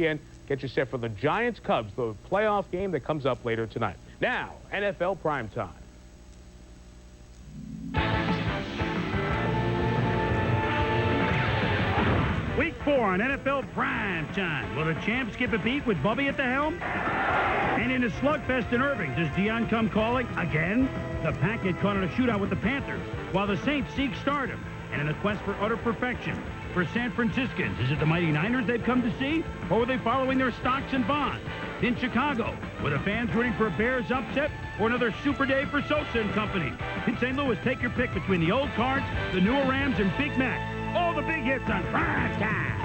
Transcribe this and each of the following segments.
ESPN. Get you set for the Giants-Cubs, the playoff game that comes up later tonight. Now, NFL Primetime. Week 4 on NFL Primetime. Will the champ skip a beat with Bubby at the helm? And in a slugfest in Irving, does Dion come calling again? The Pack get caught in a shootout with the Panthers, while the Saints seek stardom and in a quest for utter perfection. For San Franciscans, is it the mighty Niners they've come to see, or were they following their stocks and bonds? In Chicago, were the fans rooting for a Bears upset or another super day for Sosa and company? In St. Louis, take your pick between the old Cards, the newer Rams, and Big Mac. All the big hits on Primetime.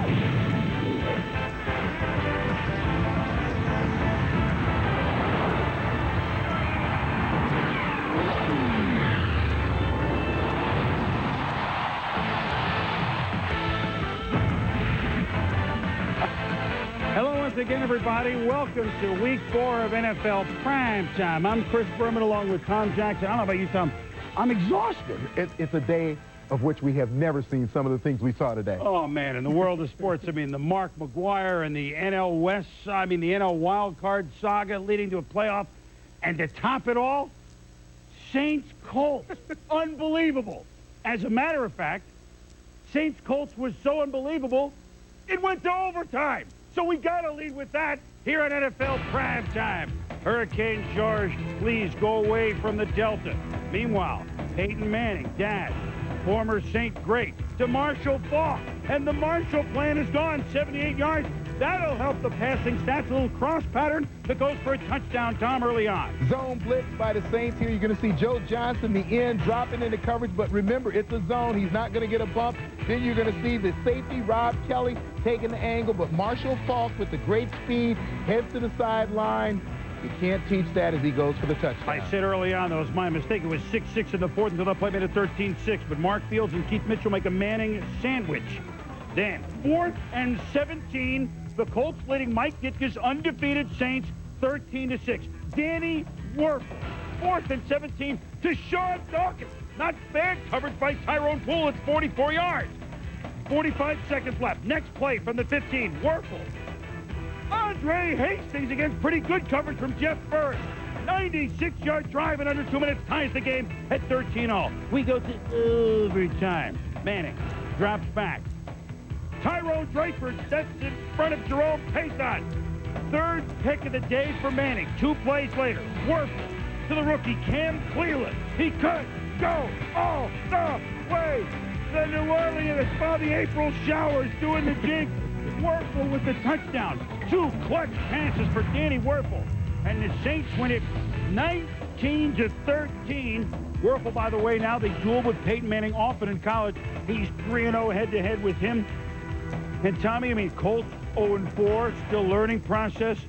Hello once again, everybody. Welcome to Week 4 of NFL Primetime. I'm Chris Berman along with Tom Jackson. I don't know about you, Tom. I'm exhausted. It's a day of which we have never seen some of the things we saw today. Oh, man, in the world of sports, I mean, the Mark McGuire and the NL West, the NL wild card saga leading to a playoff. And to top it all, Saints-Colts. Unbelievable. As a matter of fact, Saints-Colts was so unbelievable, it went to overtime. So we got to lead with that here on NFL Primetime. Hurricane George, please go away from the Delta. Meanwhile, Peyton Manning, dad, former Saint great, to Marshall Faulk. And the Marshall plan is gone, 78 yards. That'll help the passing stats. A little cross pattern that goes for a touchdown, Tom, early on. Zone blitz by the Saints here. You're going to see Joe Johnson, the end, dropping into coverage. But remember, it's a zone. He's not going to get a bump. Then you're going to see the safety, Rob Kelly, taking the angle. But Marshall Faulk with the great speed, heads to the sideline. You can't teach that as he goes for the touchdown. I said early on, that was my mistake. It was 6-6 in the fourth until that play made it 13-6. But Mark Fields and Keith Mitchell make a Manning sandwich. Then, 4th and 17. The Colts leading Mike Ditka's undefeated Saints 13-6. Danny Werfel, 4th and 17 to Sean Dawkins. Not bad coverage by Tyrone Poole. It's 44 yards. 45 seconds left. Next play from the 15. Werfel. Andre Hastings against pretty good coverage from Jeff Burris. 96-yard drive in under 2 minutes ties the game at 13-all. We go to overtime. Manning drops back. Tyrone Drayford sets in front of Jerome Payson. 3rd pick of the day for Manning. 2 plays later, Werfel to the rookie Cam Cleveland. He could go all the way. The New Orleans found the April showers doing the jig. Werfel with the touchdown. 2 clutch passes for Danny Werfel. And the Saints win it 19-13. Werfel, by the way, now they duel with Peyton Manning often in college. He's 3-0 head-to-head with him. And Tommy, I mean, Colts 0-4, still learning process.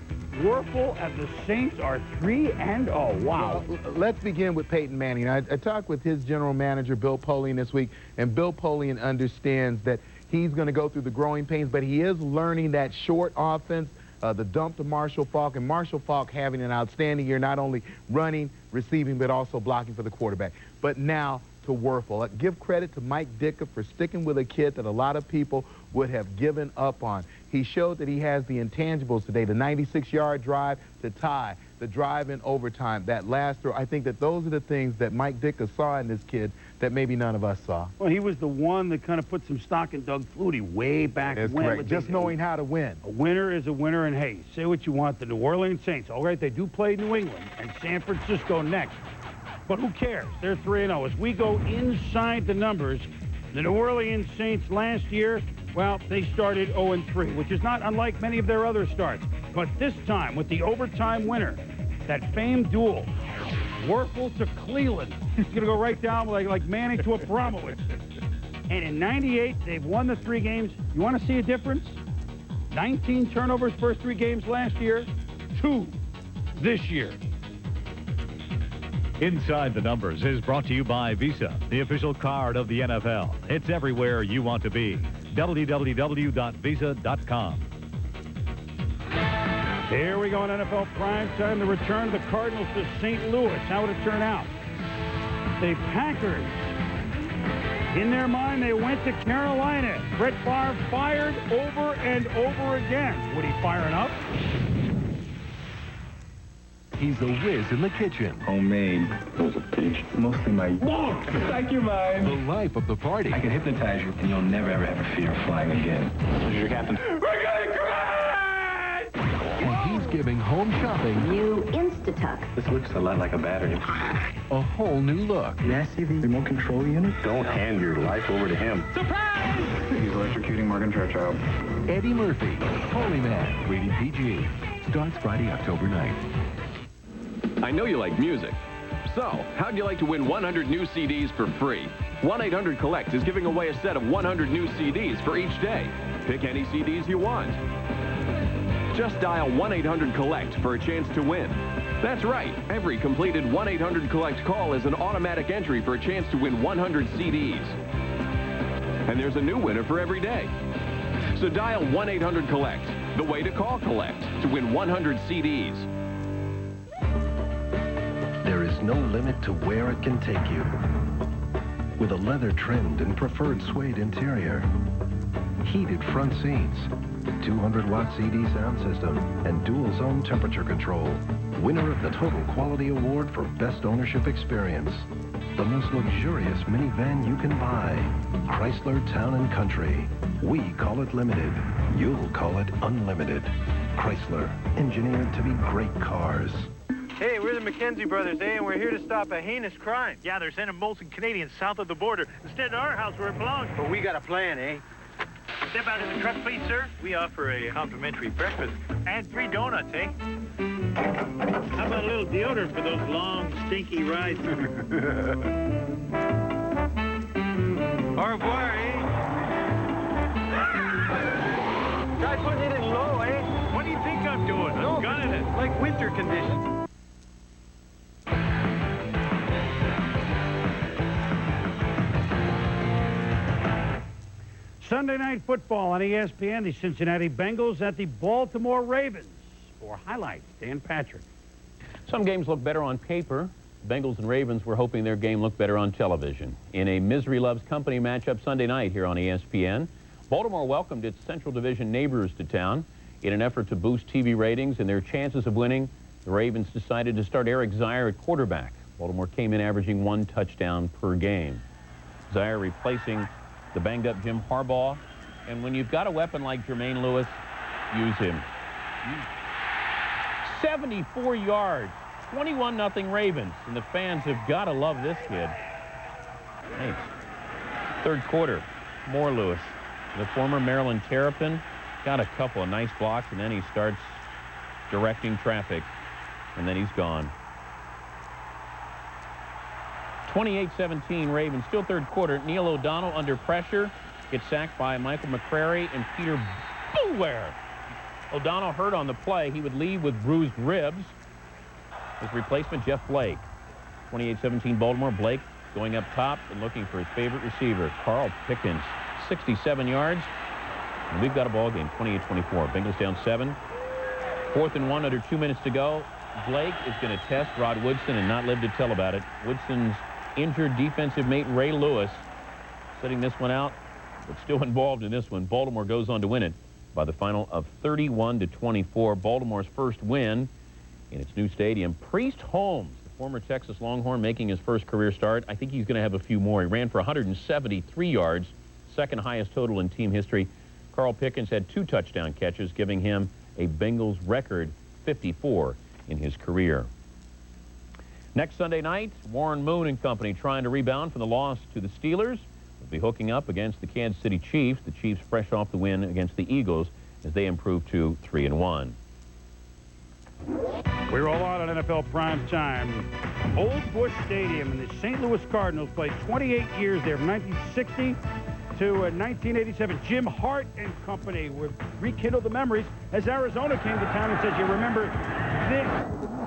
Werfel and the Saints are 3-0. Wow. Well, let's begin with Peyton Manning. I talked with his general manager, Bill Polian, this week, and Bill Polian understands that he's going to go through the growing pains, but he is learning that short offense, the dump to Marshall Faulk, and Marshall Faulk having an outstanding year, not only running, receiving, but also blocking for the quarterback. But now to Werfel. Give credit to Mike Ditka for sticking with a kid that a lot of people would have given up on. He showed that he has the intangibles today, the 96-yard drive to tie, the drive in overtime, that last throw. I think that those are the things that Mike Ditka saw in this kid that maybe none of us saw. Well, he was the one that kind of put some stock in Doug Flutie way back when. That's correct. Just knowing how to win. A winner is a winner, and hey, say what you want, the New Orleans Saints. All right, they do play New England and San Francisco next. But who cares? They're 3-0. As we go inside the numbers, the New Orleans Saints last year, well, they started 0-3, which is not unlike many of their other starts. But this time, with the overtime winner, that famed duel, Werfel to Cleveland. He's going to go right down like Manning to Abramowitz. And in 98, they've won the 3 games. You want to see a difference? 19 turnovers first 3 games last year, 2 this year. Inside the Numbers is brought to you by Visa, the official card of the NFL. It's everywhere you want to be. www.visa.com. Here we go on NFL Primetime. The return of the Cardinals to St. Louis. How would it turn out? The Packers In their mind, they went to Carolina. Brett Favre fired over and over again. Would he fire enough? He's a whiz in the kitchen. Homemade. Those are peach. Mostly my... Thank you, man. The life of the party. I can hypnotize you, and you'll never, ever have a fear of flying again. This is your captain. We're getting great! And he's giving home shopping New Instatuck. This looks a lot like a battery. a whole new look. May I see the remote control unit? Don't hand your life over to him. Surprise! He's electrocuting Morgan Churchill. Eddie Murphy, Holy Man, rated PG. Starts Friday, October 9th. I know you like music. So, how'd you like to win 100 new CDs for free? 1-800-COLLECT is giving away a set of 100 new CDs for each day. Pick any CDs you want. Just dial 1-800-COLLECT for a chance to win. That's right. Every completed 1-800-COLLECT call is an automatic entry for a chance to win 100 CDs. And there's a new winner for every day. So dial 1-800-COLLECT, the way to call Collect, to win 100 CDs. There is no limit to where it can take you. With a leather trimmed and preferred suede interior, heated front seats, 200-watt CD sound system, and dual zone temperature control. Winner of the Total Quality Award for Best Ownership Experience. The most luxurious minivan you can buy. Chrysler Town & Country. We call it limited. You'll call it unlimited. Chrysler, engineered to be great cars. Hey, we're the McKenzie brothers, eh? And we're here to stop a heinous crime. Yeah, they're sending Molson Canadians south of the border instead of our house where it belongs. But we got a plan, eh? Step out in the truck, please, sir. We offer a complimentary breakfast and free donuts, eh? How about a little deodorant for those long, stinky rides? Au revoir, eh? Guys, putting it in low, eh? What do you think I'm doing? I'm gunning it. Like winter conditions. Sunday Night Football on ESPN, the Cincinnati Bengals at the Baltimore Ravens. For highlights, Dan Patrick. Some games look better on paper. Bengals and Ravens were hoping their game looked better on television. In a misery loves company matchup Sunday night here on ESPN, Baltimore welcomed its Central Division neighbors to town. In an effort to boost TV ratings and their chances of winning, the Ravens decided to start Eric Zaire at quarterback. Baltimore came in averaging 1 touchdown per game. Zaire replacing the banged-up Jim Harbaugh, and when you've got a weapon like Jermaine Lewis, use him. 74 yards, 21-0 Ravens, and the fans have got to love this kid. Thanks. Third quarter, more Lewis. The former Maryland Terrapin got a couple of nice blocks, and then he starts directing traffic, and then he's gone. 28-17 Ravens, still third quarter. Neil O'Donnell under pressure, gets sacked by Michael McCrary and Peter Boulware. O'Donnell hurt on the play. He would leave with bruised ribs. His replacement, Jeff Blake. 28-17 Baltimore. Blake going up top and looking for his favorite receiver, Carl Pickens. 67 yards. And we've got a ball game, 28-24. Bengals down 7. 4th and 1, under 2 minutes to go. Blake is going to test Rod Woodson and not live to tell about it. Woodson's injured defensive mate Ray Lewis setting this one out, but still involved in this one. Baltimore goes on to win it by the final of 31-24. Baltimore's first win in its new stadium. Priest Holmes, the former Texas Longhorn, making his first career start. I think he's going to have a few more. He ran for 173 yards, second highest total in team history. Carl Pickens had 2 touchdown catches, giving him a Bengals record 54 in his career. Next Sunday night, Warren Moon and company trying to rebound from the loss to the Steelers. Will be hooking up against the Kansas City Chiefs. The Chiefs fresh off the win against the Eagles as they improve to 3-1. We roll on NFL Primetime. Old Busch Stadium, and the St. Louis Cardinals played 28 years there from 1960 to 1987. Jim Hart and company would rekindle the memories as Arizona came to town and said, you remember this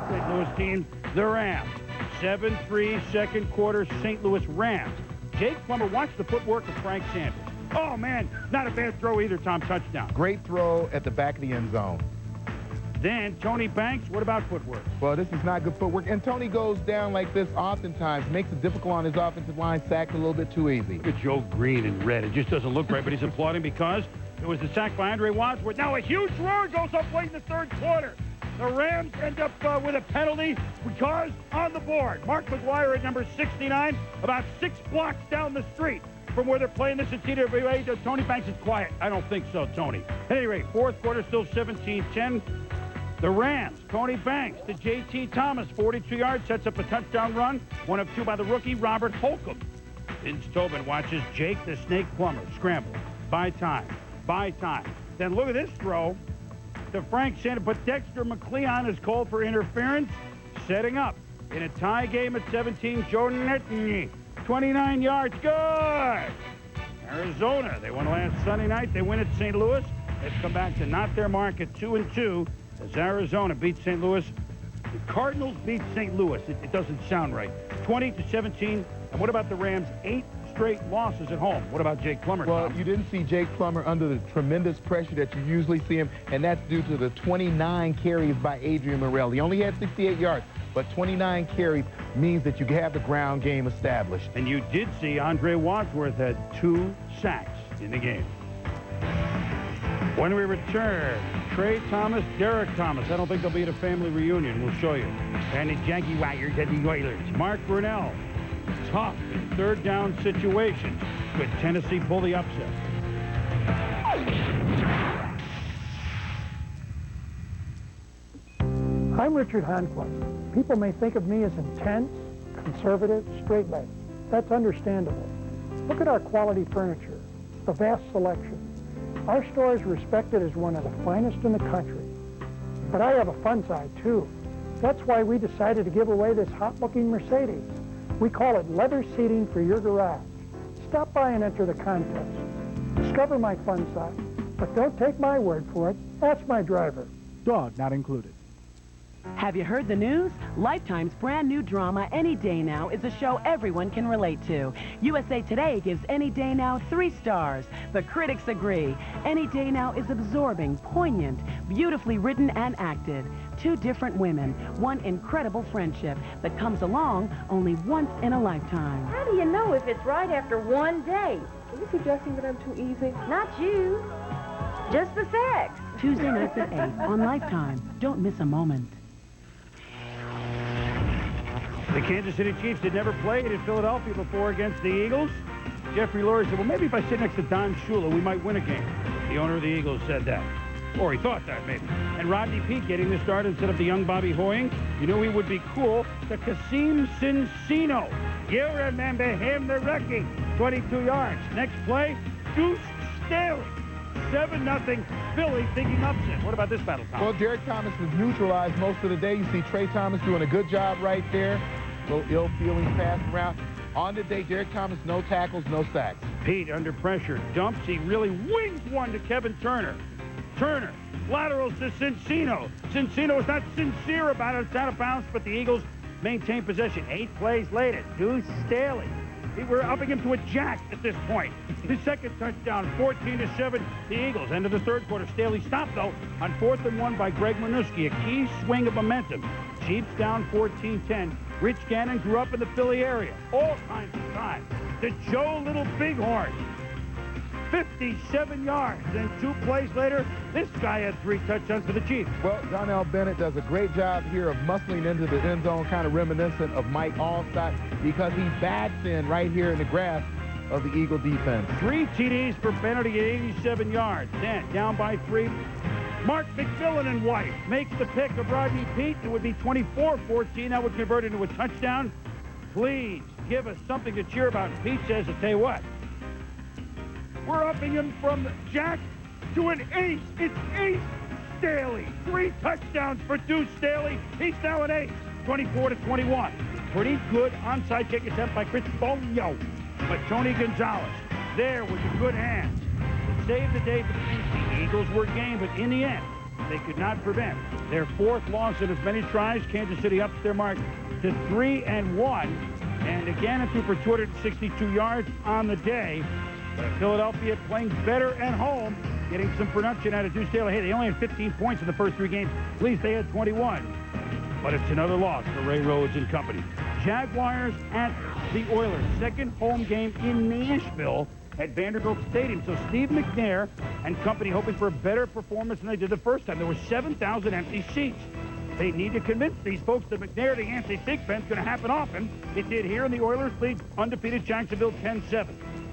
St. Louis team, the Rams. 7-3 second quarter St. Louis Rams. Jake Plummer, watch the footwork of Frank Sanders. Oh, man, not a bad throw either, Tom. Touchdown. Great throw at the back of the end zone. Then Tony Banks, what about footwork? Well, this is not good footwork. And Tony goes down like this oftentimes, makes it difficult on his offensive line, sacked a little bit too easy. Look at Joe Green in red. It just doesn't look right, but he's applauding because it was the sack by Andre Wadsworth. Now a huge roar goes up late in the third quarter. The Rams end up with a penalty because on the board, Mark McGuire at number 69, about 6 blocks down the street from where they're playing this at TWA. Tony Banks is quiet. I don't think so, Tony. At any rate, fourth quarter still 17-10. The Rams, Tony Banks to J.T. Thomas, 42 yards, sets up a touchdown run. 1 of 2 by the rookie, Robert Holcomb. Vince Tobin watches Jake the Snake Plummer scramble. Buy time. Then look at this throw to Frank Sanders, but Dexter McCleon is called for interference, setting up in a tie game at 17. Joe Netany, 29 yards, good! Arizona, they won last Sunday night. They win at St. Louis. They've come back to not their mark at 2-2 as Arizona beats St. Louis. The Cardinals beat St. Louis. It doesn't sound right. 20-17. And what about the Rams? 8 straight losses at home. What about Jake Plummer? Well, Tom? you didn't see Jake Plummer under the tremendous pressure that you usually see him, and that's due to the 29 carries by Adrian Morrell. He only had 68 yards, but 29 carries means that you have the ground game established. And you did see Andre Wadsworth had 2 sacks in the game. When we return, Trey Thomas, Derek Thomas. I don't think they'll be at a family reunion. We'll show you. And the Jackie Wires at the Oilers. Mark Brunell. Tough in third down situations. Could Tennessee pull the upset? I'm Richard Honquist. People may think of me as intense, conservative, straight-laced. That's understandable. Look at our quality furniture, the vast selection. Our store is respected as one of the finest in the country. But I have a fun side, too. That's why we decided to give away this hot-looking Mercedes. We call it leather seating for your garage. Stop by and enter the contest. Discover my fun side. But don't take my word for it. Ask my driver. Dog not included. Have you heard the news? Lifetime's brand new drama, Any Day Now, is a show everyone can relate to. USA Today gives Any Day Now 3 stars. The critics agree. Any Day Now is absorbing, poignant, beautifully written and acted. 2 different women, one incredible friendship that comes along only once in a lifetime. How do you know if it's right after one date? Are you suggesting that I'm too easy? Not you. Just the sex. Tuesday nights at 8 on Lifetime. Don't miss a moment. The Kansas City Chiefs had never played in Philadelphia before against the Eagles. Jeffrey Lurie said, well, maybe if I sit next to Don Shula, we might win a game. The owner of the Eagles said that. Or he thought that, maybe. And Rodney Peete getting the start instead of the young Bobby Hoying. You knew he would be cool. The Kasim Cincino. You remember him, the rookie. 22 yards. Next play, Deuce Staley. 7-0 Philly thinking upset. What about this battle, Tom? Well, Derek Thomas was neutralized most of the day. You see Trey Thomas doing a good job right there. Little ill feelings passed around. On the day, Derek Thomas, no tackles, no sacks. Peete under pressure, dumps. He really wings one to Kevin Turner. Turner laterals to Cincino. Cincino is not sincere about it. It's out of bounds, but the Eagles maintain possession. 8 plays later, Deuce Staley. We're upping him to a jack at this point. His second touchdown, 14-7, the Eagles. End of the third quarter. Staley stopped, though, on 4th and 1 by Greg Minuski. A key swing of momentum. Chiefs down 14-10. Rich Gannon grew up in the Philly area. All kinds of time. The Joe Little Bighorn. 57 yards. And 2 plays later, this guy had 3 touchdowns for the Chiefs. Well, Donnell Bennett does a great job here of muscling into the end zone, kind of reminiscent of Mike Allstott, because he backs in right here in the grasp of the Eagle defense. 3 TDs for Bennett at 87 yards. Then, down by 3, Mark McMillan and wife makes the pick of Rodney Peete. It would be 24-14. That would convert into a touchdown. Please give us something to cheer about. Peete says, I'll tell you what, we're upping him from jack to an ace. It's Ace Staley. 3 touchdowns for Deuce Staley. He's now an ace. 24-21. Pretty good onside kick attempt by Chris Bonio. But Tony Gonzalez there with the good hands to save the day for the Chiefs. The Eagles were game, but in the end, they could not prevent their 4th loss in as many tries. Kansas City ups their mark to 3-1. And again, it threw for 262 yards on the day. Philadelphia playing better at home getting some production out of Deuce Taylor. Hey, they only had 15 points in the first 3 games. At least they had 21. But it's another loss for Ray Rhodes and company. Jaguars at the Oilers. Second home game in Nashville at Vanderbilt Stadium. So Steve McNair and company hoping for a better performance than they did the first time. There were 7,000 empty seats. They need to convince these folks that McNair to Yancey Thigpen's going to happen often. It did here, and the Oilers lead undefeated Jacksonville 10-7.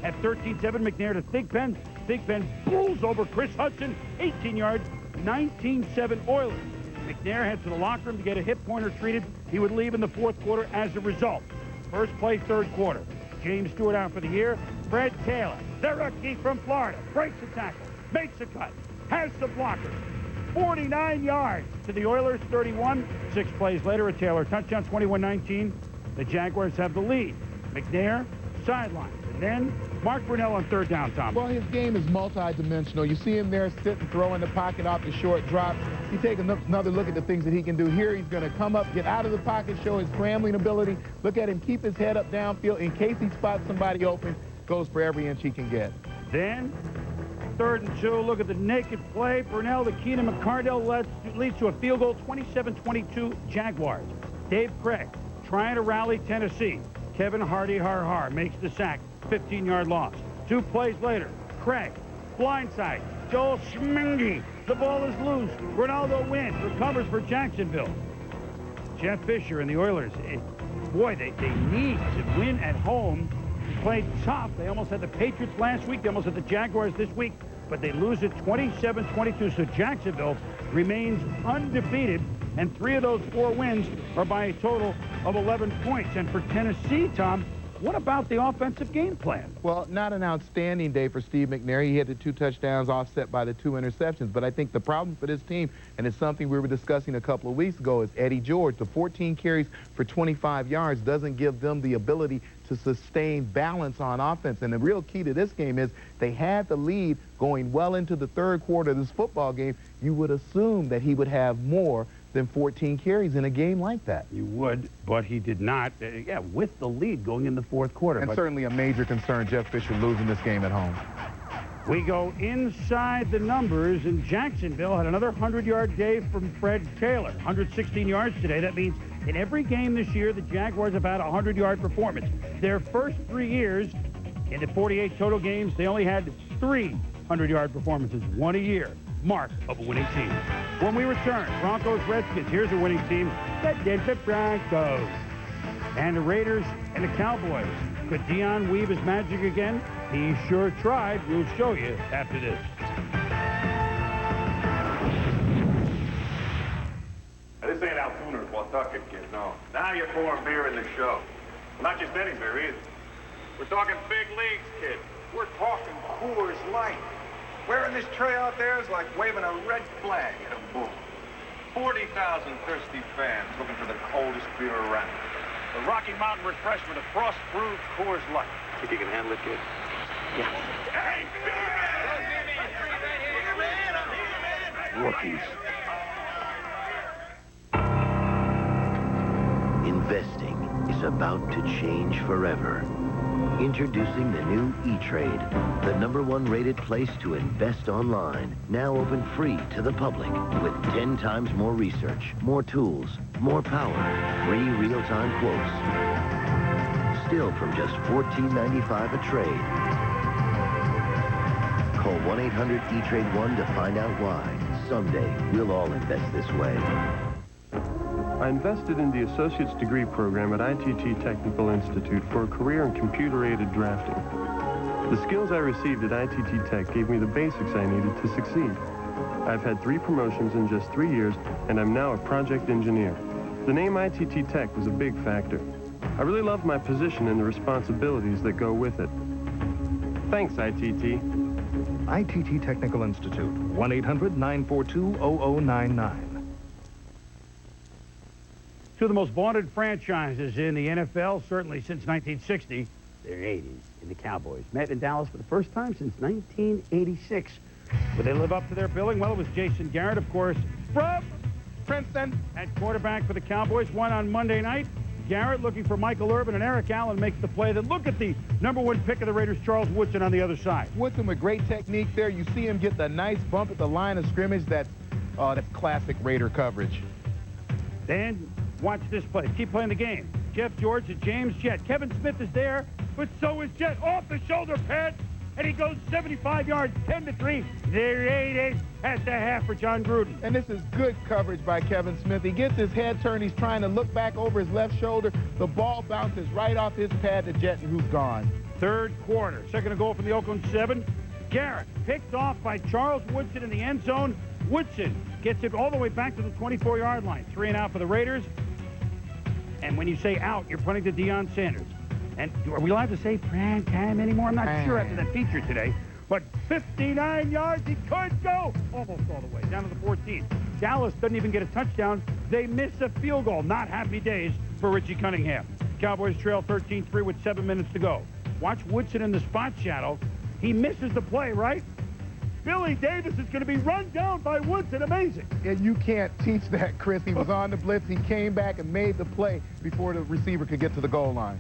At 13-7, McNair to Thigpen. Thigpen pulls over Chris Hudson, 18 yards, 19-7 Oilers. McNair heads to the locker room to get a hip pointer treated. He would leave in the fourth quarter as a result. First play, third quarter. James Stewart out for the year. Fred Taylor, the rookie from Florida, breaks a tackle, makes a cut, has the blocker. 49 yards to the Oilers, 31. 6 plays later, a Taylor touchdown, 21-19. The Jaguars have the lead. McNair, sidelines. And then Mark Brunell on third down, Tom. Well, his game is multi-dimensional. You see him there sitting, throwing the pocket off the short drop. You take another look at the things that he can do. Here he's going to come up, get out of the pocket, show his scrambling ability. Look at him, keep his head up downfield in case he spots somebody open. Goes for every inch he can get. Then, 3rd and 2, look at the naked play. Brunell, the key to McCardell leads to a field goal, 27-22 Jaguars. Dave Craig trying to rally Tennessee. Kevin Hardy, makes the sack, 15-yard loss. 2 plays later, Craig, blindside, Joel Schmingy. The ball is loose. Ronaldo wins, recovers for Jacksonville. Jeff Fisher and the Oilers, boy, they need to win at home. Played tough. They almost had the Patriots last week. They almost had the Jaguars this week, but they lose it 27-22. So Jacksonville remains undefeated, and 3 of those 4 wins are by a total of 11 points. And for Tennessee, Tom, what about the offensive game plan? Well, not an outstanding day for Steve McNair. He had the 2 touchdowns offset by the 2 interceptions. But I think the problem for this team, and it's something we were discussing a couple of weeks ago, is Eddie George. The 14 carries for 25 yards doesn't give them the ability to sustain balance on offense. And the real key to this game is they had the lead going well into the 3rd quarter of this football game. You would assume that he would have more than 14 carries in a game like that. You would, but he did not. With the lead going in the 4th quarter. And certainly a major concern, Jeff Fisher losing this game at home. We go inside the numbers, and Jacksonville had another 100-yard day from Fred Taylor. 116 yards today. That means in every game this year, the Jaguars have had a 100-yard performance. Their first 3 years, in the 48 total games, they only had 3 100-yard performances, 1 a year. Mark of a winning team. When we return, Broncos, Redskins. Here's a winning team, the Denver Broncos. And the Raiders and the Cowboys. Could Dion weave his magic again? He sure tried. We'll show you after this. This ain't Altoona or Pawtucket, kid, no. Now you're pouring beer in the show. Not just any beer, either. We're talking big leagues, kid. We're talking Coors Light. Wearing this tray out there is like waving a red flag at a bull. 40,000 thirsty fans looking for the coldest beer around. The Rocky Mountain Refreshment of frost-brewed Coors Light. Think you can handle it, kid? Yeah. Hey, Rookies. Investing is about to change forever. Introducing the new E-Trade, the #1 rated place to invest online. Now open free to the public with 10 times more research, more tools, more power, free real-time quotes. Still from just $14.95 a trade. Call 1-800-E-TRADE-1 to find out why. Someday, we'll all invest this way. I invested in the Associate's Degree program at ITT Technical Institute for a career in computer-aided drafting. The skills I received at ITT Tech gave me the basics I needed to succeed. I've had 3 promotions in just 3 years, and I'm now a project engineer. The name ITT Tech was a big factor. I really loved my position and the responsibilities that go with it. Thanks, ITT. ITT Technical Institute, 1-800-942-0099. 2 of the most vaunted franchises in the NFL, certainly since 1960, their 80s, in the Cowboys. Met in Dallas for the first time since 1986. Would they live up to their billing? Well, it was Jason Garrett, of course, from Princeton, at quarterback for the Cowboys. Won on Monday night. Garrett looking for Michael Irvin, and Eric Allen makes the play. Then look at the #1 pick of the Raiders, Charles Woodson, on the other side. Woodson with great technique there. You see him get the nice bump at the line of scrimmage. That's classic Raider coverage. Then watch this play. Keep playing the game. Jeff George to James Jett. Kevin Smith is there, but so is Jett. Off the shoulder pad, and he goes 75 yards, 10-3. The Raiders at the half for John Gruden. And this is good coverage by Kevin Smith. He gets his head turned. He's trying to look back over his left shoulder. The ball bounces right off his pad to Jett, who's gone. Third quarter. Second and goal from the Oakland 7. Garrett picked off by Charles Woodson in the end zone. Woodson gets it all the way back to the 24-yard line. 3 and out for the Raiders. And when you say out, you're pointing to Deion Sanders. And are we allowed to say Primetime anymore? I'm not sure after that feature today. But 59 yards, he could go almost all the way down to the 14. Dallas doesn't even get a touchdown. They miss a field goal. Not happy days for Richie Cunningham. Cowboys trail 13-3 with 7 minutes to go. Watch Woodson in the spot shadow. He misses the play, right? Billy Davis is going to be run down by Woodson. Amazing. And you can't teach that, Chris. He was on the blitz. He came back and made the play before the receiver could get to the goal line.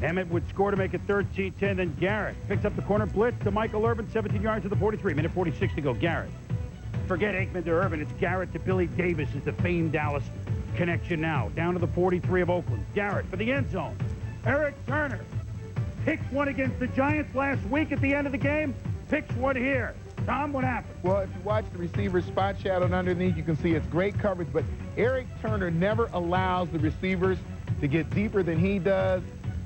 Emmett would score to make it 13-10. Then Garrett picks up the corner blitz to Michael Irvin, 17 yards to the 43. Minute 46 to go. Garrett. Forget Aikman to Irvin. It's Garrett to Billy Davis is the famed Dallas connection now. Down to the 43 of Oakland. Garrett for the end zone. Eric Turner picked one against the Giants last week at the end of the game. Picks one here. Tom, what happened? Well, if you watch the receiver's spot shadowed underneath, you can see it's great coverage, but Eric Turner never allows the receivers to get deeper than he does.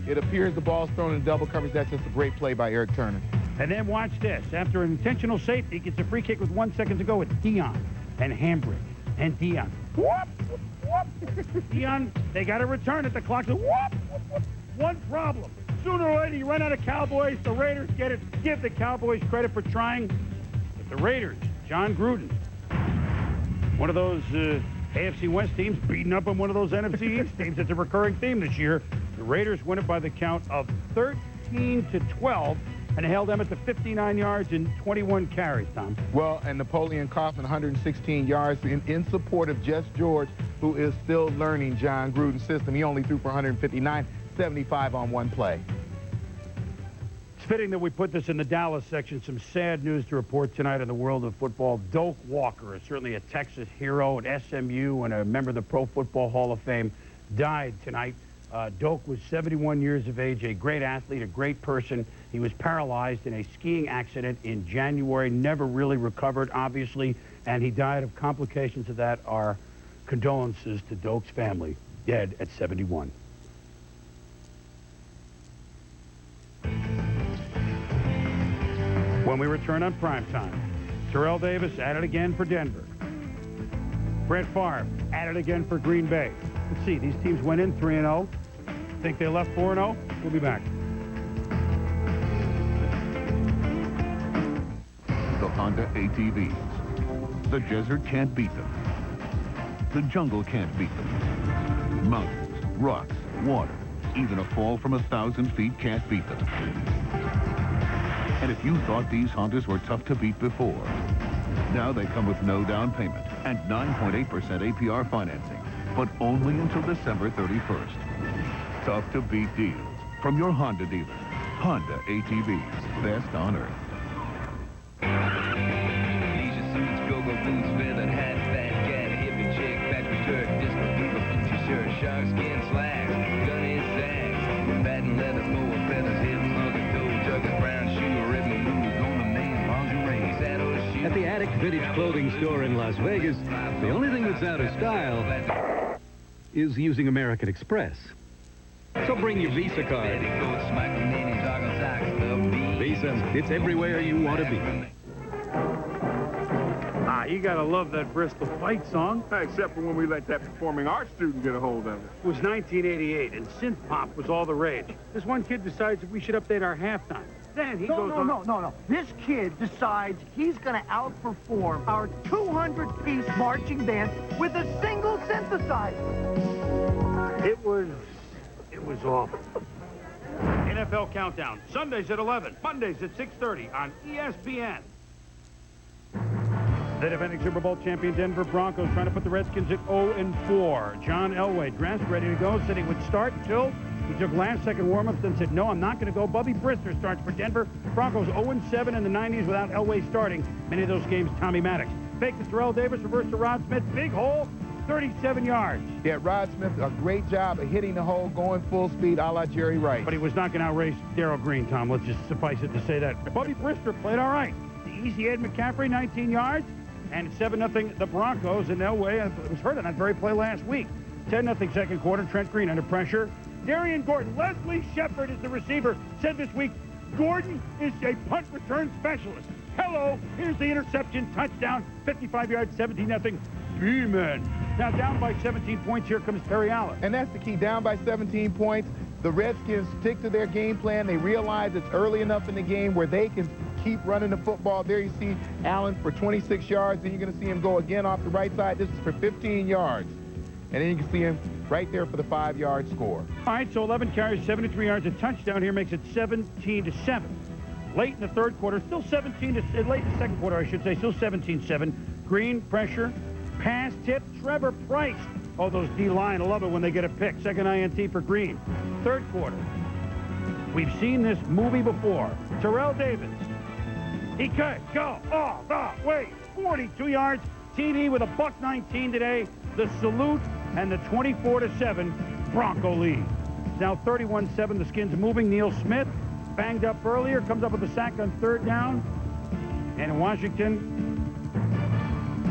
It appears the ball's thrown in double coverage. That's just a great play by Eric Turner. And then watch this. After an intentional safety, gets a free kick with 1 second to go with Deion and Hambrick and Deion. Whoop, whoop. Deion, they got to return it. The clock's whoop, whoop, whoop. One problem. Sooner or later, you run out of Cowboys. The Raiders get it. Give the Cowboys credit for trying. But the Raiders, John Gruden, one of those AFC West teams beating up on one of those NFC East teams. It's a recurring theme this year. The Raiders win it by the count of 13-12 and held them at the 59 yards and 21 carries, Tom. Well, and Napoleon Kaufman, 116 yards in support of Jess George, who is still learning John Gruden's system. He only threw for 159. 75 on one play. It's fitting that we put this in the Dallas section. Some sad news to report tonight in the world of football. Doak Walker is certainly a Texas hero at SMU and a member of the Pro Football Hall of Fame. Died tonight. Doak was 71 years of age, a great athlete, a great person. He was paralyzed in a skiing accident in January, never really recovered, obviously, and he died of complications of that. Our condolences to Doak's family, dead at 71. When we return on Primetime, Terrell Davis at it again for Denver. Brett Favre at it again for Green Bay. Let's see, these teams went in 3-0. Think they left 4-0? We'll be back. The Honda ATVs. The desert can't beat them. The jungle can't beat them. Mountains, rocks, water, even a fall from 1,000 feet can't beat them. And if you thought these Hondas were tough to beat before, now they come with no down payment and 9.8% APR financing, but only until December 31st. Tough to beat deals from your Honda dealer. Honda ATVs, best on earth. Leisure suits, go-go boots, feathered hat, fat cat, hippie chick, backwards jerk, disco fever, Gucci shirt, shark skin slacks, gun in sacks, patent leather, boa feathers, hidden mother, gold, jugger, brown shoe, ribbon blues, ornament, lingerie, saddle shoes. At the Attic Vintage Clothing Store in Las Vegas, the only thing that's out of style is using American Express. So bring your Visa card. Visa, it's everywhere you want to be. You gotta love that Bristol Fight song. Except for when we let that performing arts student get a hold of it. It was 1988, and synth pop was all the rage. This one kid decides that we should update our halftime. Then he goes on... No. This kid decides he's gonna outperform our 200-piece marching band with a single synthesizer. It was awful. NFL Countdown, Sundays at 11, Mondays at 6:30 on ESPN. The defending Super Bowl champion Denver Broncos trying to put the Redskins at 0-4. John Elway dressed, ready to go, said he would start until he took last-second warm-ups, then said, no, I'm not going to go. Bubby Brister starts for Denver. Broncos 0-7 in the 90s without Elway starting. Many of those games, Tommy Maddox. Fake to Terrell Davis, reverse to Rod Smith. Big hole, 37 yards. Yeah, Rod Smith, a great job of hitting the hole, going full speed a la Jerry Rice. But he was not going to outrace Darryl Green, Tom. Let's just suffice it to say that. Bubby Brister played all right. The easy Ed McCaffrey, 19 yards. And 7-0 the Broncos, and Elway was hurt on that very play last week. 10-0 second quarter. Trent Green under pressure. Darian Gordon. Leslie Shepard is the receiver. Said this week, Gordon is a punt return specialist. Hello, here's the interception, touchdown, 55 yards, 17-0. Demon. Now down by 17 points, here comes Terry Allen. And that's the key, down by 17 points. The Redskins stick to their game plan. They realize it's early enough in the game where they can keep running the football. There you see Allen for 26 yards. Then you're going to see him go again off the right side. This is for 15 yards. And then you can see him right there for the 5-yard score. All right, so 11 carries, 73 yards. A touchdown here makes it 17-7. Late in the third quarter, still late in the second quarter, I should say, still 17-7. Green, pressure, pass tip, Trevor Price. Oh, those D-line, I love it when they get a pick. Second INT for Green. Third quarter. We've seen this movie before. Terrell Davis. He could go all the way. 42 yards. TD with a $1.19 today. The salute and the 24-7 Bronco lead. Now 31-7. The Skins moving. Neil Smith banged up earlier. Comes up with a sack on third down. And in Washington,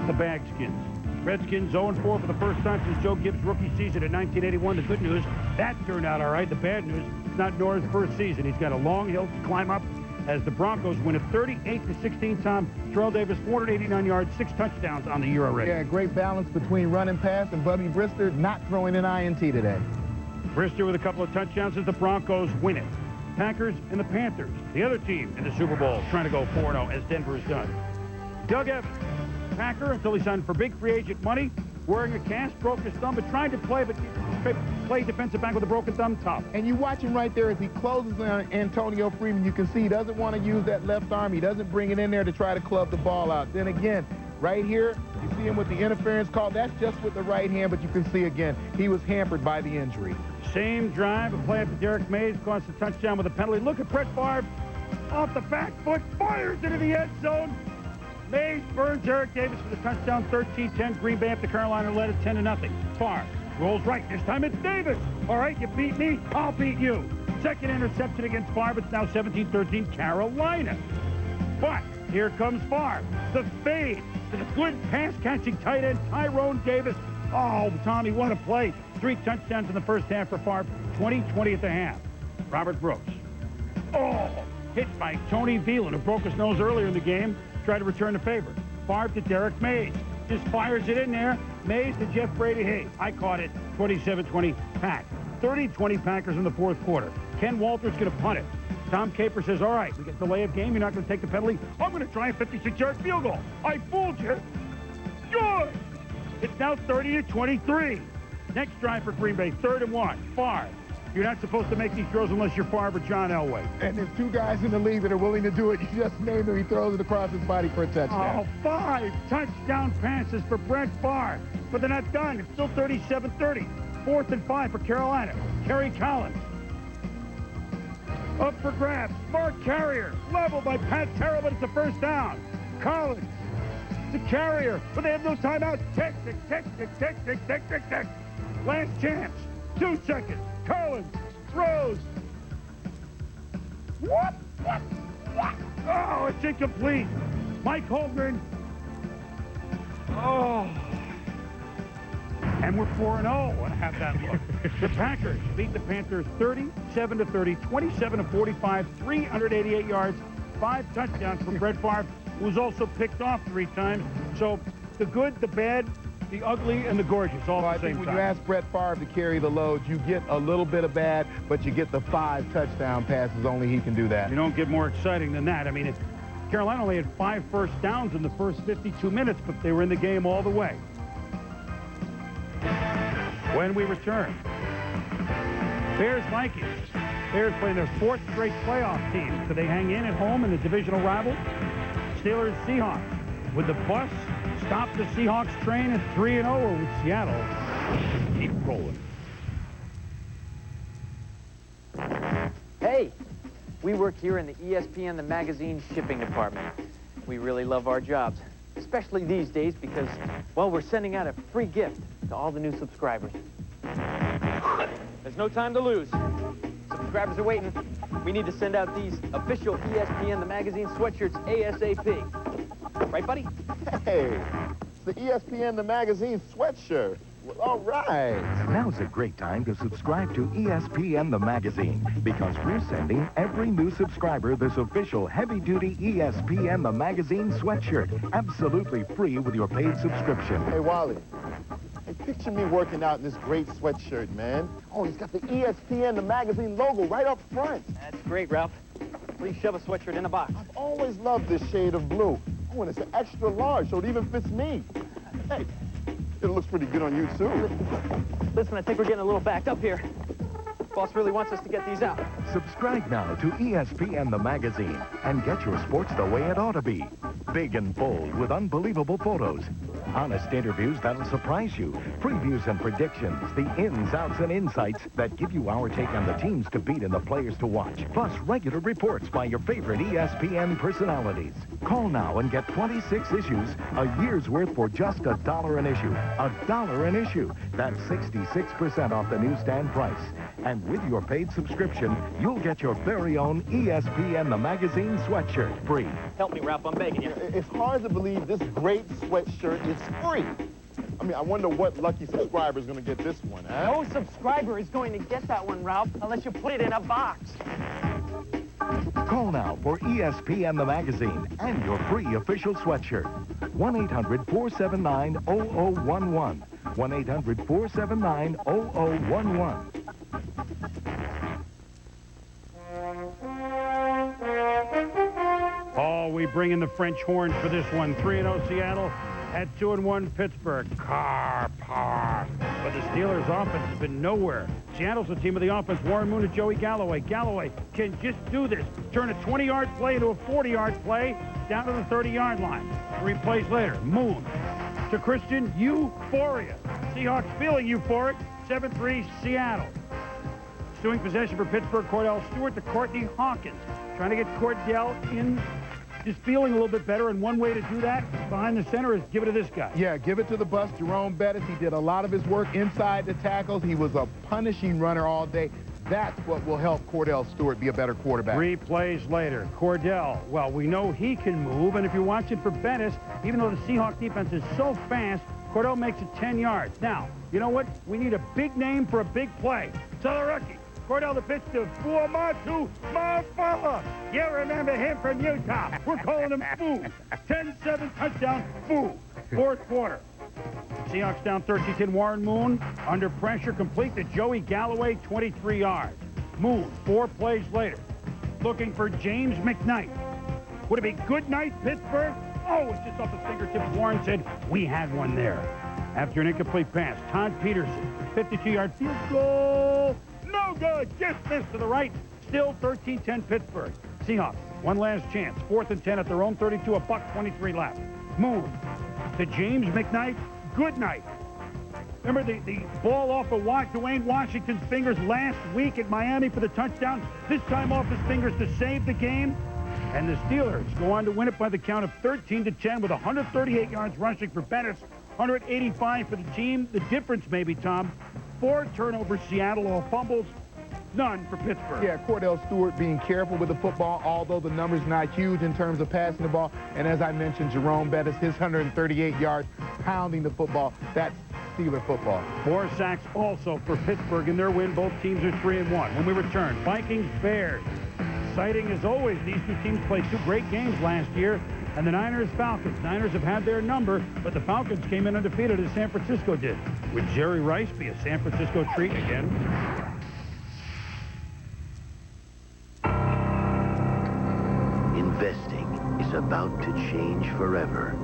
the Bagskins. Redskins 0-4 for the first time since Joe Gibbs' rookie season in 1981. The good news, that turned out all right. The bad news, it's not Nora's first season. He's got a long hill to climb up as the Broncos win it 38-16. Tom, Terrell Davis, 489 yards, 6 touchdowns on the year already. Yeah, great balance between run and pass, and Bubby Brister not throwing an INT today. Brister with a couple of touchdowns as the Broncos win it. Packers and the Panthers, the other team in the Super Bowl, trying to go 4-0 as Denver has done. Doug Evans, Packer until he signed for big free agent money, wearing a cast, broke his thumb, but trying to play defensive back with a broken thumb, tough. And you watch him right there as he closes on Antonio Freeman. You can see he doesn't want to use that left arm. He doesn't bring it in there to try to club the ball out. Then again, right here, you see him with the interference call. That's just with the right hand, but you can see again, he was hampered by the injury. Same drive, a play up to Derek Mays, cost a touchdown with a penalty. Look at Brett Favre, off the back foot, fires into the end zone. Mays burns Eric Davis for the touchdown, 13-10. Green Bay up to Carolina, led it 10-0. Favre rolls right. This time it's Davis. All right, you beat me, I'll beat you. Second interception against Favre. It's now 17-13 Carolina. But here comes Favre. The fade to the good pass-catching tight end, Tyrone Davis. Oh, Tommy, what a play. 3 touchdowns in the first half for Favre, 20-20 at the half. Robert Brooks. Oh, hit by Tony Veland, who broke his nose earlier in the game. Tried to return the favor. Favre to Derek Mays. Just fires it in there. Mays to Jeff Brady. Hey, I caught it. 27-20 Pack. 30-20 Packers in the fourth quarter. Ken Walter's going to punt it. Tom Capers says, all right, we get delay of game. You're not going to take the penalty. I'm going to try a 56-yard field goal. I fooled you. Good. It's now 30-23. Next drive for Green Bay, 3rd and 1. Favre. You're not supposed to make these throws unless you're Favre or John Elway. And there's 2 guys in the league that are willing to do it. You just named him. He throws it across his body for a touchdown. Oh, 5 touchdown passes for Brett Favre. But they're not done. It's still 37-30. 4th and 5 for Carolina. Kerry Collins. Up for grabs. Mark Carrier. Leveled by Pat Terrell, but it's a first down. Collins. The Carrier. But they have no timeouts. Tick, tick, tick, tick, tick, tick, tick, tick, tick. Last chance. 2 seconds. Collins throws. What? Oh, it's incomplete. Mike Holmgren. Oh. And we're 4-0 and have that look. The Packers beat the Panthers 37-30, 27-45, 388 yards, 5 touchdowns from Brett Favre, who was also picked off 3 times. So the good, the bad, the ugly, and the gorgeous, all at the same time. When you ask Brett Favre to carry the load, you get a little bit of bad, but you get the 5 touchdown passes. Only he can do that. You don't get more exciting than that. I mean, Carolina only had 5 first downs in the first 52 minutes, but they were in the game all the way. When we return, Bears-Vikings. Bears playing their 4th straight playoff team. Could they hang in at home in the divisional rival? Steelers-Seahawks. With the bus stop the Seahawks train at 3-0 with Seattle. Keep rolling. Hey, we work here in the ESPN, the magazine shipping department. We really love our jobs, especially these days because, well, we're sending out a free gift to all the new subscribers. There's no time to lose. Subscribers are waiting. We need to send out these official ESPN, the magazine sweatshirts ASAP. Right, buddy? Hey, it's the ESPN, the magazine sweatshirt. Well, all right. Now's a great time to subscribe to ESPN the magazine because we're sending every new subscriber this official heavy-duty ESPN the magazine sweatshirt absolutely free with your paid subscription. Hey, Wally. Hey, picture me working out in this great sweatshirt, man. Oh, it's got the ESPN the magazine logo right up front. That's great, Ralph. Please shove a sweatshirt in a box. I've always loved this shade of blue. Oh, and it's an extra large, so it even fits me. Hey. It looks pretty good on you, too. Listen, I think we're getting a little backed up here. Boss really wants us to get these out. Subscribe now to ESPN the magazine and get your sports the way it ought to be. Big and bold with unbelievable photos. Honest interviews that'll surprise you. Previews and predictions. The ins, outs, and insights that give you our take on the teams to beat and the players to watch. Plus regular reports by your favorite ESPN personalities. Call now and get 26 issues, a year's worth for just $1 an issue. $1 an issue. That's 66% off the newsstand price. And with your paid subscription, you'll get your very own ESPN the magazine sweatshirt free. Help me, Ralph. I'm begging you. It's hard to believe this great sweatshirt is free. I mean, I wonder what lucky subscriber is going to get this one, huh? No subscriber is going to get that one, Ralph, unless you put it in a box. Call now for ESPN the magazine and your free official sweatshirt. 1-800-479-0011. 1-800-479-0011. Oh, we bring in the French horn for this one. 3-0 Seattle at 2-1 Pittsburgh. Car park. But the Steelers' offense has been nowhere. Seattle's the team of the offense. Warren Moon and Joey Galloway. Galloway can just do this. Turn a 20-yard play into a 40-yard play down to the 30-yard line. 3 plays later, Moon to Christian. Euphoria. Seahawks feeling euphoric. 7-3 Seattle. Suing possession for Pittsburgh. Cordell Stewart to Courtney Hawkins. Trying to get Cordell in, just feeling a little bit better, and one way to do that behind the center is give it to this guy. Yeah, give it to the bus, Jerome Bettis. He did a lot of his work inside the tackles. He was a punishing runner all day. That's what will help Cordell Stewart be a better quarterback. 3 plays later, Cordell, well, we know he can move, and if you're watching for Bettis, even though the Seahawks defense is so fast, Cordell makes it 10 yards. Now, you know what? We need a big name for a big play. So the rookie. Cordell the pitch to Fuamatu Mafala. You remember him from Utah. We're calling him Foo. 10-7 touchdown, Foo. 4th quarter. Seahawks down 13-10. Warren Moon under pressure, complete to Joey Galloway, 23 yards. Moon, 4 plays later, looking for James McKnight. Would it be good night, Pittsburgh? Oh, it's just off the fingertips. Warren said, we had one there. After an incomplete pass, Todd Peterson, 52-yard field goal. No good. Just missed to the right. Still 13-10 Pittsburgh. Seahawks, one last chance. 4th and 10 at their own 32, a buck 23 left. Moon to James McKnight. Good night. Remember the ball off of Dwayne Washington's fingers last week at Miami for the touchdown? This time off his fingers to save the game. And the Steelers go on to win it by the count of 13-10 with 138 yards rushing for Bettis, 185 for the team. The difference maybe, Tom, 4 turnovers, Seattle, all fumbles, none for Pittsburgh. Yeah, Cordell Stewart being careful with the football, although the number's not huge in terms of passing the ball. And as I mentioned, Jerome Bettis, his 138 yards pounding the football. That's Steeler football. 4 sacks also for Pittsburgh in their win. Both teams are 3-1. When we return, Vikings, Bears. Exciting as always. These two teams played 2 great games last year. And the Niners, Falcons. Niners have had their number, but the Falcons came in undefeated as San Francisco did. Would Jerry Rice be a San Francisco treat again? Investing is about to change forever.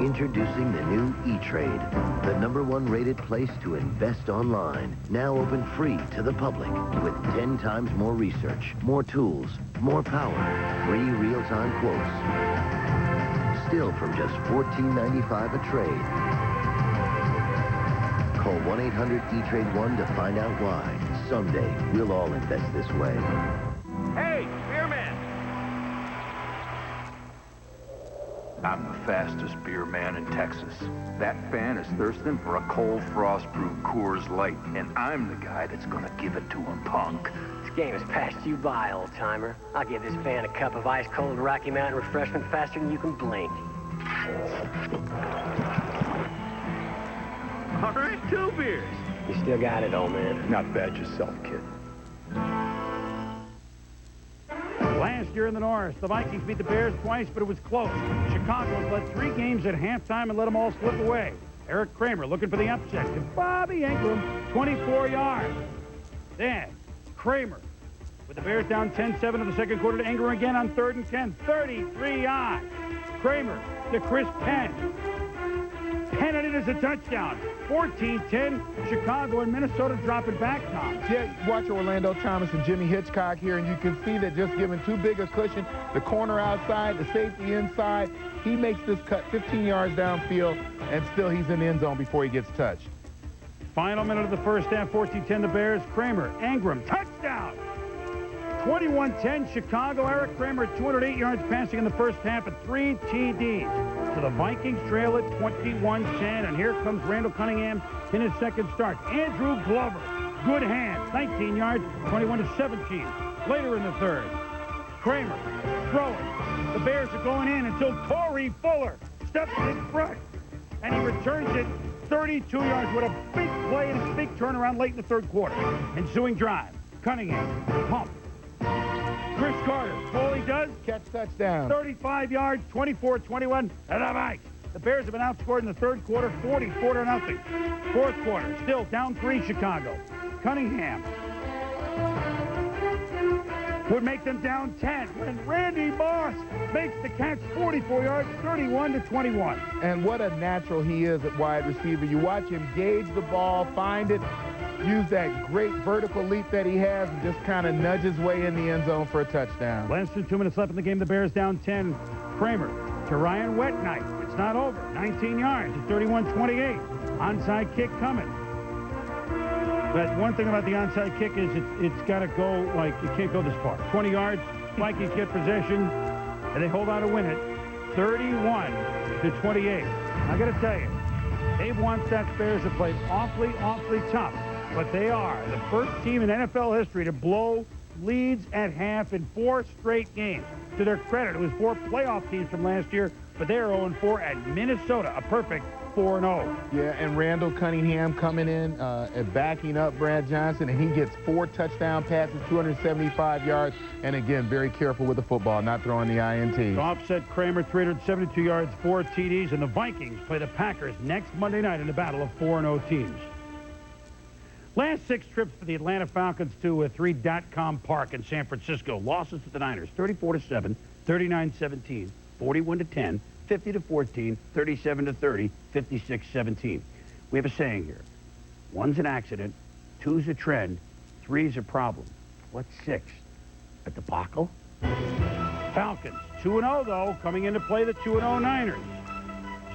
Introducing the new E-Trade, the #1 rated place to invest online. Now open free to the public with 10 times more research, more tools, more power, free real-time quotes. still from just $14.95 a trade. Call 1-800-E-TRADE-1 to find out why. Someday, we'll all invest this way. Hey, beer man! I'm the fastest beer man in Texas. That fan is thirsting for a cold frost brewed Coors Light, and I'm the guy that's gonna give it to him, punk. This game has passed you by, old-timer. I'll give this fan a cup of ice-cold Rocky Mountain refreshment faster than you can blink. All right, 2 beers. You still got it, old man. Not bad yourself, kid. Last year in the North, the Vikings beat the Bears twice, but it was close. Chicago's led 3 games at halftime and let them all slip away. Eric Kramer looking for the upset to Bobby Ingram, 24 yards. Then Kramer with the Bears down 10-7 in the second quarter to Ingram again on 3rd and 10, 33 yards. Kramer to Chris Penn. Penn it is a touchdown. 14-10. Chicago and Minnesota dropping back, Tom. Yeah, watch Orlando Thomas and Jimmy Hitchcock here, and you can see that just giving too big a cushion, the corner outside, the safety inside, he makes this cut 15 yards downfield, and still he's in the end zone before he gets touched. Final minute of the first half, 14-10 the Bears. Kramer, Ingram, touchdown. 21-10 Chicago. Eric Kramer, 208 yards passing in the first half and 3 TDs. So the Vikings trail at 21-10, and here comes Randall Cunningham in his second start. Andrew Glover, good hands, 19 yards, 21-17. Later in the third, Kramer throwing. The Bears are going in until Corey Fuller steps in front, and he returns it 32 yards with a big play and a big turnaround late in the third quarter. Ensuing drive, Cunningham, pump. Chris Carter, all he does, catch touchdown. 35 yards, 24-21, and the Vikes. The Bears have been outscored in the third quarter, 44-0. Fourth quarter, still down 3 Chicago. Cunningham would make them down 10 when Randy Moss makes the catch, 44 yards, 31-21. And what a natural he is at wide receiver. You watch him gauge the ball, find it, use that great vertical leap that he has, and just kind of nudge his way in the end zone for a touchdown. Less than 2 minutes left in the game. The Bears down 10. Kramer to Ryan Wetnight. It's not over. 19 yards at 31-28. Onside kick coming. But one thing about the onside kick is it's got to go, like, it can't go this far. 20 yards, Vikings get possession, and they hold on to win it. 31-28. I got to tell you, Dave Wannstedt's Bears have played awfully, awfully tough. But they are the first team in NFL history to blow leads at half in 4 straight games. To their credit, it was 4 playoff teams from last year, but they're 0-4 at Minnesota, a perfect 4-0. Yeah, and Randall Cunningham coming in and backing up Brad Johnson, and he gets 4 touchdown passes, 275 yards, and again, very careful with the football, not throwing the INT. Offset Kramer, 372 yards, 4 TDs, and the Vikings play the Packers next Monday night in a battle of 4-0 teams. Last 6 trips for the Atlanta Falcons to 3.com Park in San Francisco. Losses to the Niners, 34-7, 39-17, 41-10, 50-14, 37-30, 56-17. We have a saying here. 1's an accident, 2's a trend, 3's a problem. What's 6? A debacle? Falcons, 2-0 though, coming in to play the 2-0 Niners.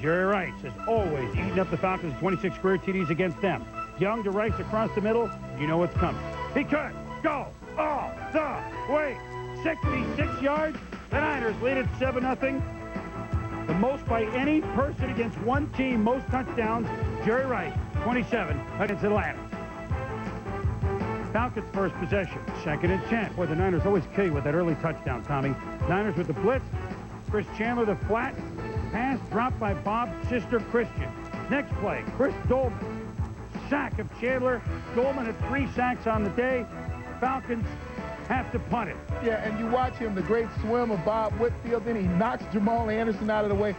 Jerry Rice has always eaten up the Falcons' 26 career TDs against them. Young to Rice across the middle, you know what's coming. He could go all the way. 66 yards. The Niners lead at 7-0. The most by any person against one team, most touchdowns. Jerry Rice, 27 against Atlanta. Falcons first possession, 2nd and 10. Boy, the Niners always kill you with that early touchdown, Tommy. Niners with the blitz. Chris Chandler, the flat. Pass dropped by Bob Sister Christian. Next play, Chris Dolman. Sack of Chandler. Dolman had 3 sacks on the day. Falcons have to punt it. Yeah, and you watch him, the great swim of Bob Whitfield, then he knocks Jamal Anderson out of the way.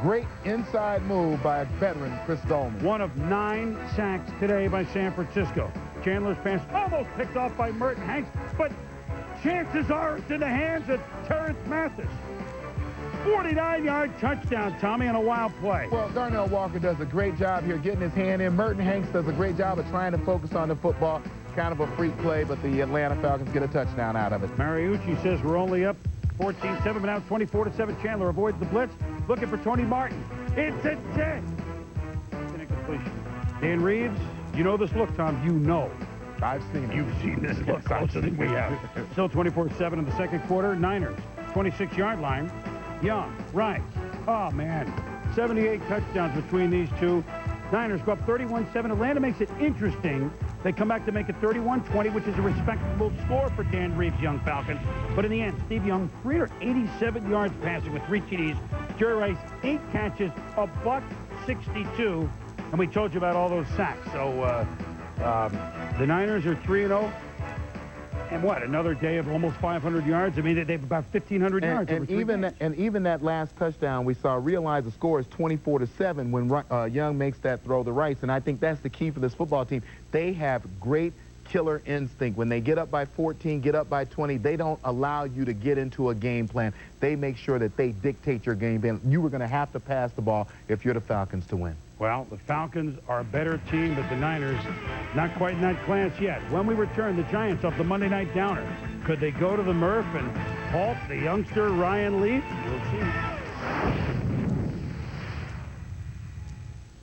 Great inside move by veteran Chris Dolman. 1 of 9 sacks today by San Francisco. Chandler's pass almost picked off by Merton Hanks, but chances are it's in the hands of Terrence Mathis. 49-yard touchdown, Tommy, on a wild play. Well, Darnell Walker does a great job here getting his hand in. Merton Hanks does a great job of trying to focus on the football. Kind of a freak play, but the Atlanta Falcons get a touchdown out of it. Mariucci says we're only up 14-7, but now 24-7. Chandler avoids the blitz. looking for Tony Martin. It's a 10. It's an incompletion. Dan Reeves, you know this look, Tom. You know. I've seen it. You've seen this look closer than we have. Still 24-7 in the second quarter. Niners, 26-yard line. Young, Rice. Oh, man. 78 touchdowns between these two. Niners go up 31-7. Atlanta makes it interesting. They come back to make it 31-20, which is a respectable score for Dan Reeves' young Falcons. But in the end, Steve Young, 387 yards passing with 3 TDs. Jerry Rice, 8 catches, $162. And we told you about all those sacks. So the Niners are 3-0. And what, another day of almost 500 yards? I mean, they have about 1,500 yards. And even that last touchdown we saw, realize the score is 24-7 when Young makes that throw to Rice. And I think that's the key for this football team. They have great killer instinct. When they get up by 14, get up by 20, they don't allow you to get into a game plan. They make sure that they dictate your game plan. You were going to have to pass the ball if you're the Falcons to win. Well, the Falcons are a better team, but the Niners not quite in that class yet. When we return, the Giants off the Monday Night Downer. Could they go to the Murph and halt the youngster Ryan Leaf? We'll see.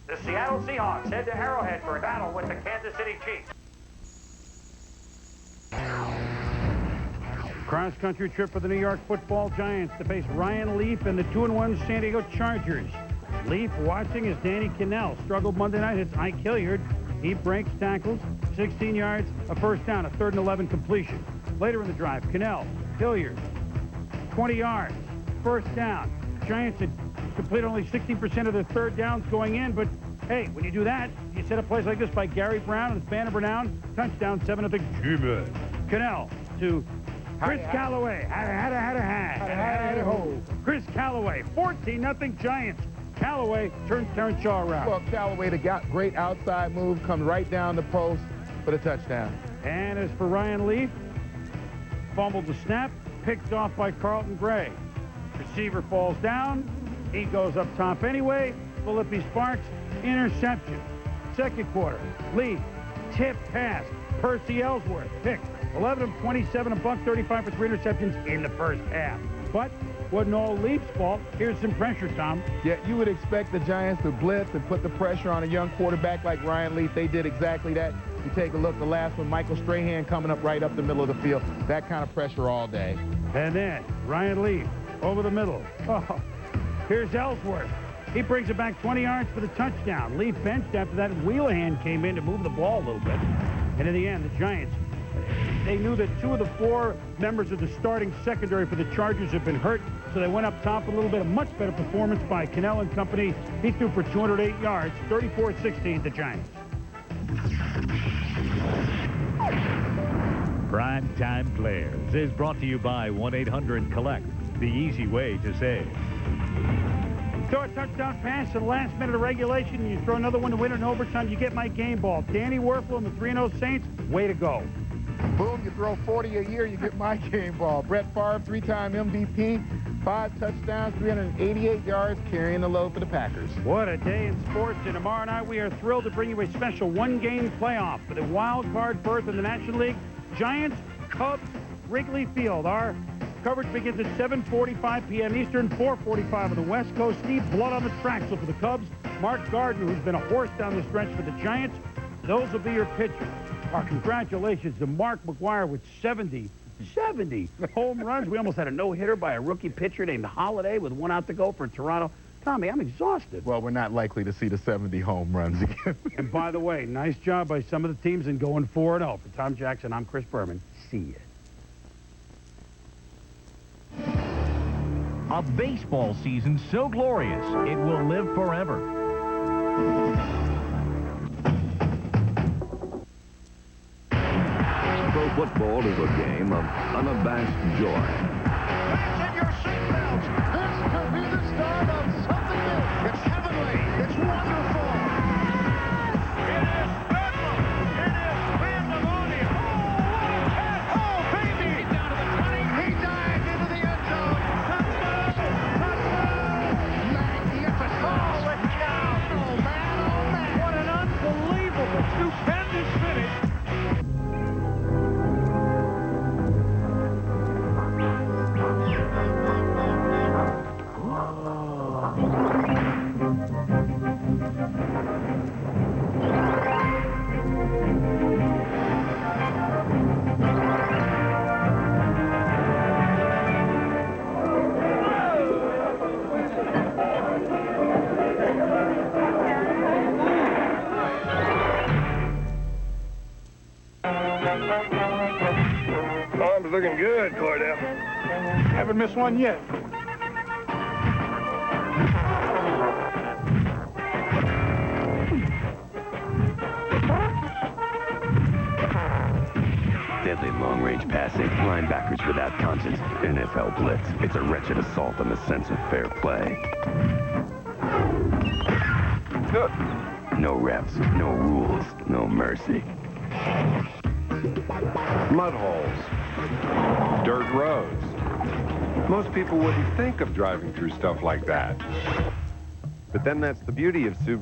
The Seattle Seahawks head to Arrowhead for a battle with the Kansas City Chiefs. Cross-country trip for the New York Football Giants to face Ryan Leaf and the 2-1 San Diego Chargers. Leaf watching as Danny Cannell struggled Monday night. Hits Ike Hilliard. He breaks tackles, 16 yards, a first down, a 3rd and 11 completion. Later in the drive, Cannell, Hilliard, 20 yards, first down. Giants had completed only 60% of their third downs going in, but hey, when you do that, you set up plays like this by Gary Brown and Banner Brown. Touchdown, 7-0. Cannell to Chris Callaway. Chris Callaway, 14-0 Giants. Callaway turns Terrence Shaw around. Well, Callaway, the great outside move, comes right down the post for the touchdown. And as for Ryan Leaf, fumbled the snap, picked off by Carlton Gray. Receiver falls down. He goes up top anyway. Philippi Sparks, interception. Second quarter, Leaf, tip pass. Percy Ellsworth, pick. 11 of 27, $135 for 3 interceptions in the first half. But wasn't all Leaf's fault. Here's some pressure, Tom. Yeah, you would expect the Giants to blitz and put the pressure on a young quarterback like Ryan Leaf. They did exactly that. You take a look, the last one, Michael Strahan coming up right up the middle of the field. That kind of pressure all day. And then Ryan Leaf over the middle. Oh, here's Ellsworth. He brings it back 20 yards for the touchdown. Leaf benched after that, and Wheelahan came in to move the ball a little bit. And in the end, the Giants, they knew that 2 of the 4 members of the starting secondary for the Chargers have been hurt, so they went up top a little bit. A much better performance by Cannell and company. He threw for 208 yards, 34-16, the Giants. Primetime Players is brought to you by 1-800-COLLECT, the easy way to save. Throw a touchdown pass in the last minute of regulation, and you throw another one to win in overtime, you get my game ball. Danny Werfel and the 3-0 Saints, way to go. Boom, you throw 40 a year, you get my game ball. Brett Favre, 3-time MVP, 5 touchdowns, 388 yards, carrying the load for the Packers. What a day in sports, and tomorrow night we are thrilled to bring you a special 1-game playoff for the wild card berth in the National League. Giants, Cubs, Wrigley Field. Our coverage begins at 7:45 p.m. Eastern, 4:45 on the West Coast. Steve Blood on the track. So for the Cubs, Mark Gardner, who's been a horse down the stretch for the Giants, those will be your pitchers. Our congratulations to Mark McGwire with 70 home runs. We almost had a no-hitter by a rookie pitcher named Holiday with 1 out to go for Toronto. Tommy, I'm exhausted. Well, we're not likely to see the 70 home runs again. And by the way, nice job by some of the teams in going 4-0. For Tom Jackson, I'm Chris Berman. See ya. A baseball season so glorious, it will live forever. Pro football is a game of unabashed joy. Fasten your seatbelts. This could be the start of something new. It's heavenly. It's wonderful. It is bedlam. It is pandemonium. Oh, baby. He's down to the 20. He dived into the end zone. Touchdown. Magnificent. Holy cow. Oh, man. Oh, man. What an unbelievable, stupendous finish. looking good, Cordell. Haven't missed one yet. Deadly long-range passing, linebackers without conscience. NFL blitz. It's a wretched assault on the sense of fair play. No reps, no rules, no mercy. Mud holes, dirt roads. Most people wouldn't think of driving through stuff like that. But then that's the beauty of Subaru.